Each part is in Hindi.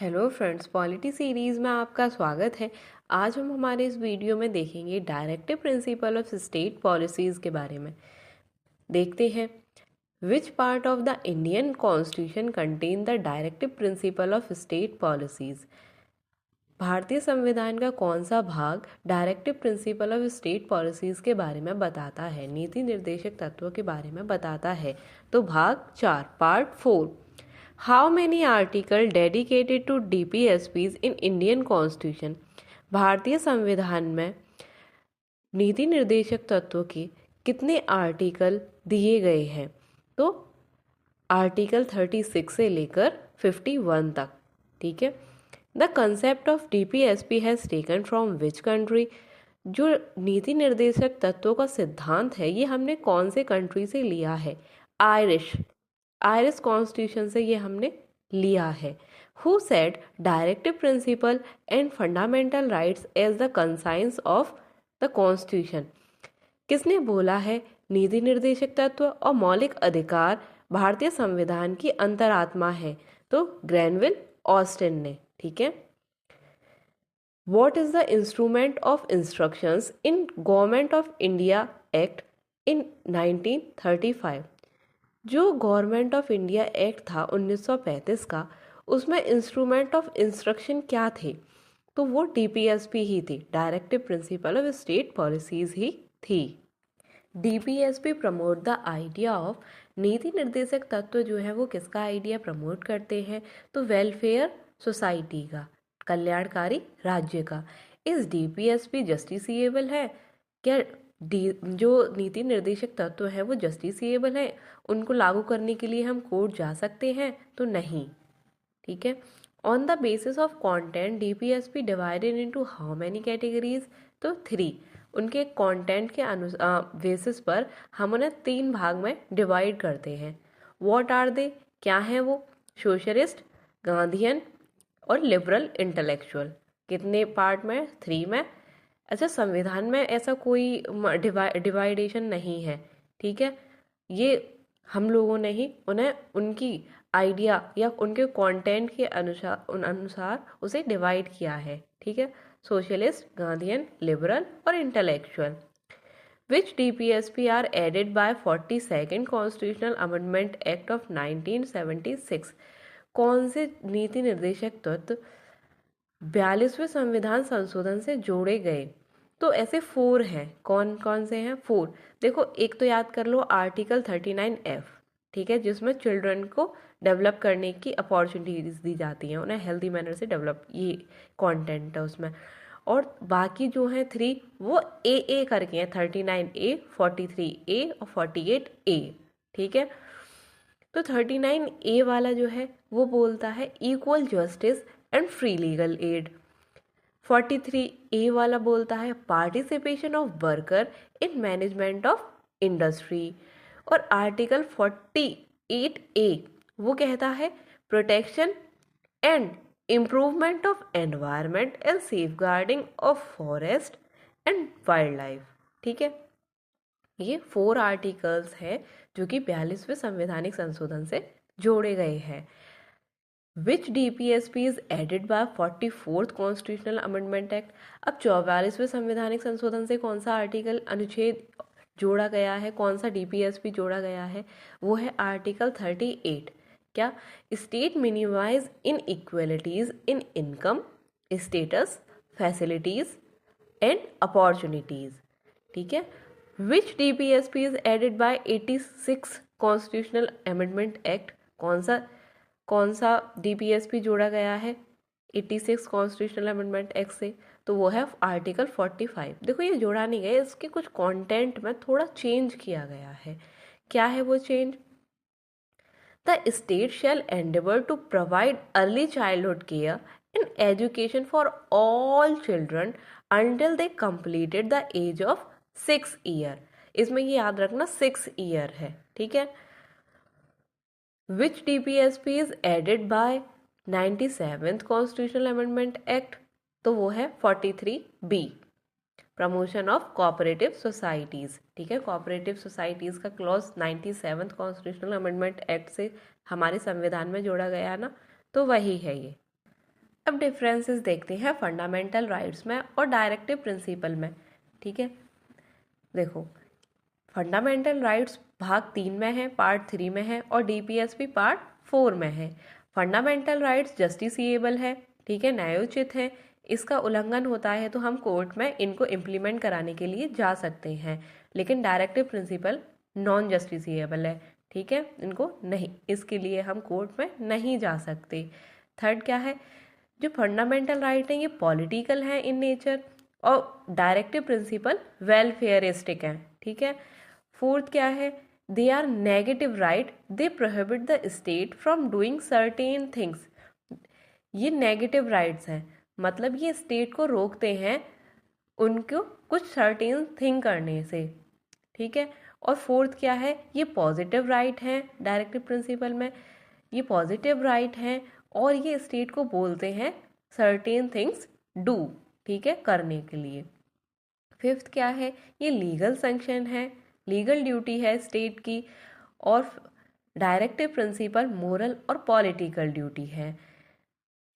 हेलो फ्रेंड्स, पॉलिटी सीरीज़ में आपका स्वागत है। आज हम हमारे इस वीडियो में देखेंगे directive principle of state policies के बारे में। देखते हैं which part of the Indian constitution contain the directive principle of state policies. भारतीय संविधान का कौन सा भाग directive principle of state policies के बारे में बताता है, नीति निर्देशक तत्वों के बारे में बताता है? तो भाग 4 part 4। How many articles dedicated to DPSPs in Indian Constitution? भारतीय संविधान में नीति निर्देशक तत्वों के कितने आर्टिकल दिए गए हैं? तो आर्टिकल 36 से लेकर 51 तक। ठीक है। The concept of DPSP has taken from which country? जो नीति निर्देशक तत्वों का सिद्धांत है ये हमने कौन से कंट्री से लिया है? आयरिश कॉन्स्टिट्यूशन से ये हमने लिया है। Who said directive principle and fundamental rights as the conscience of the constitution? किसने बोला है नीति निर्देशक तत्व और मौलिक अधिकार भारतीय संविधान की अंतरात्मा है? तो ग्रैनविल ऑस्टिन ने। ठीक है। What is the instrument of instructions in Government of India Act in 1935? जो गवर्नमेंट ऑफ इंडिया एक्ट था 1935 का, उसमें इंस्ट्रूमेंट ऑफ इंस्ट्रक्शन क्या थे? तो वो DPSP ही थी, directive principle of state policies ही थी। DPSP promote the idea of, नीति निर्देशक तत्व जो है वो किसका आइडिया प्रमोट करते हैं? तो वेलफेयर सोसाइटी का, कल्याणकारी राज्य का। इस DPSP जस्टिसिएबल है क्या? जो नीति निर्देशक तत्व है वो जस्टिसिएबल है, उनको लागू करने के लिए हम कोर्ट जा सकते हैं? तो नहीं। ठीक है। On the basis of content DPSP divided into how many categories? तो 3। उनके कंटेंट के बेसिस पर हम उन्हें 3 भाग में डिवाइड करते हैं। What are they? क्या है वो? सोशलिस्ट, गांधीयन और लिबरल इंटेलेक्चुअल। कितने पार्ट में? 3 में। अच्छा, संविधान में ऐसा कोई डिवाइडेशन नहीं है। ठीक है। ये हम लोगों ने ही उन्हें उनकी आइडिया या उनके कंटेंट के अनुसार उसे डिवाइड किया है। ठीक है। सोशलिस्ट, गांधीयन, लिबरल और intellectual. Which DPSP are added by 42nd constitutional amendment act of 1976? कौन से नीति निर्देशक तत्व 42वें संविधान संशोधन से जोड़े गए? तो ऐसे 4 हैं। कौन कौन से हैं? 4। देखो, एक तो याद कर लो आर्टिकल 39F, ठीक है, जिसमें चिल्ड्रन को डेवलप करने की अपॉर्चुनिटीज दी जाती हैं, उन्हें हेल्दी मैनर से डेवलप, ये कंटेंट है उसमें। और बाकी जो हैं 3 वो ए करके हैं, 39A, 43A और 48A। ठीक है। तो 39A वाला जो है वो बोलता है equal justice and free legal aid. 43A वाला बोलता है participation of worker in management of industry. और आर्टिकल 48A वो कहता है protection and improvement of environment and safeguarding of forest and wild life. ठीक है। ये 4 आर्टिकल्स हैं जो कि 42वें संवैधानिक संशोधन से जोड़े गए हैं। Which DPSP is added by 44th constitutional amendment act? अब 44वें संवैधानिक संशोधन से कौन सा आर्टिकल, अनुच्छेद जोड़ा गया है, कौन सा DPSP जोड़ा गया है? वो है आर्टिकल 38। क्या? State minimise in inequalities in income, status, facilities and opportunities. ठीक है। Which DPSP is added by 86 constitutional amendment act? कौन सा DPSP जोड़ा गया है 86 कॉन्स्टिट्यूशनल अमेंडमेंट एक्ट से? तो वो है आर्टिकल 45। देखो, ये जोड़ा नहीं गया, इसके कुछ कंटेंट में थोड़ा चेंज किया गया है। क्या है वो change? The state shall endeavour to provide early childhood care and education for all children until they completed the age of 6 year. इसमें ये याद रखना 6 ईयर है। ठीक है। Which DPSP is added by 97th Constitutional Amendment Act? तो वो है 43B, promotion of cooperative societies. ठीक है। कोऑपरेटिव सोसाइटीज का clause 97th constitutional amendment act से हमारे संविधान में जोड़ा गया ना, तो वही है ये। अब डिफरेंसेस देखते हैं फंडामेंटल राइट्स में और डायरेक्टिव प्रिंसिपल में। ठीक है, देखो फंडामेंटल राइट्स भाग 3 में है, पार्ट 3 में है और डीपीएसपी पार्ट 4 में है। फंडामेंटल राइट्स जस्टिसिएबल है, ठीक है, न्यायोचित है। इसका उल्लंघन होता है तो हम कोर्ट में इनको इम्प्लीमेंट कराने के लिए जा सकते हैं, लेकिन डायरेक्टिव प्रिंसिपल नॉन जस्टिसिएबल है, ठीक है, इनको नहीं, इसके लिए हम कोर्ट में नहीं जा सकते। थर्ड क्या है, जो फंडामेंटल राइट है ये पॉलिटिकल है इन नेचर और डायरेक्टिव प्रिंसिपल वेलफेयरिस्टिक है, ठीक है। फोर्थ क्या है, they are negative right, they prohibit the state from doing certain things. ये नेगेटिव राइट्स हैं, मतलब ये स्टेट को रोकते हैं उनको कुछ सर्टेन थिंग करने से, ठीक है। और फोर्थ क्या है, ये पॉजिटिव राइट है डायरेक्टिव प्रिंसिपल में, ये पॉजिटिव राइट है और ये स्टेट को बोलते हैं सर्टेन थिंग्स डू, ठीक है, करने के लिए। फिफ्थ क्या है, ये लीगल सैंक्शन है, लीगल ड्यूटी है स्टेट की। और डायरेक्टिव प्रिंसिपल मोरल और पॉलिटिकल ड्यूटी है।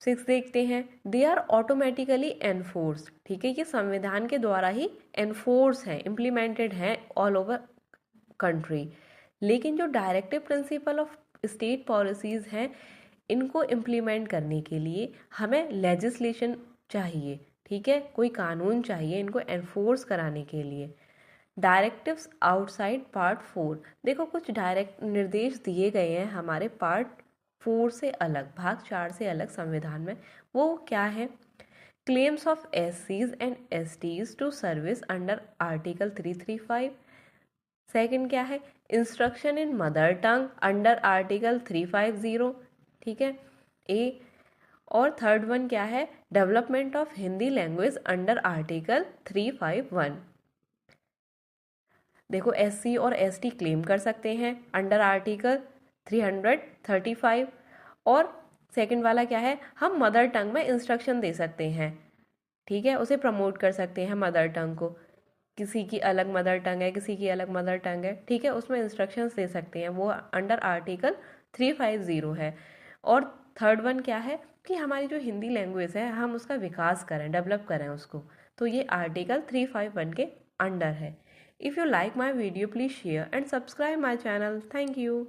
सिक्स देखते हैं, दे आर ऑटोमेटिकली एनफोर्स्ड, ठीक है, ये संविधान के द्वारा ही एनफोर्स है, इम्प्लीमेंटेड है ऑल ओवर कंट्री। लेकिन जो directive principle of state policies हैं इनको इम्प्लीमेंट करने के लिए हमें लेजिस्लेशन चाहिए, ठीक है, कोई कानून चाहिए इनको एनफोर्स कराने के लिए। डायरेक्टिव्स आउटसाइड पार्ट 4, देखो कुछ डायरेक्ट निर्देश दिए गए हैं हमारे पार्ट 4 से अलग, भाग 4 से अलग संविधान में। वो क्या है, claims of SCs and STs to service under article 335। Second क्या है, instruction in mother tongue under article 350, ठीक है, ए। और थर्ड वन क्या है, development of Hindi language under article 351। देखो SC और ST क्लेम कर सकते हैं अंडर आर्टिकल 335। और सेकंड वाला क्या है, हम मदर टंग में इंस्ट्रक्शन दे सकते हैं, ठीक है, उसे प्रमोट कर सकते हैं मदर टंग को, किसी की अलग मदर टंग है, किसी की अलग मदर टंग है, ठीक है, उसमें इंस्ट्रक्शंस दे सकते हैं, वो अंडर आर्टिकल 350 है। और थर्ड वन क्या है कि हमारी जो हिंदी लैंग्वेज है हम उसका विकास करें, डेवलप करें उसको, तो ये आर्टिकल 351 के अंडर है। If you like my video please share and subscribe my channel. Thank you.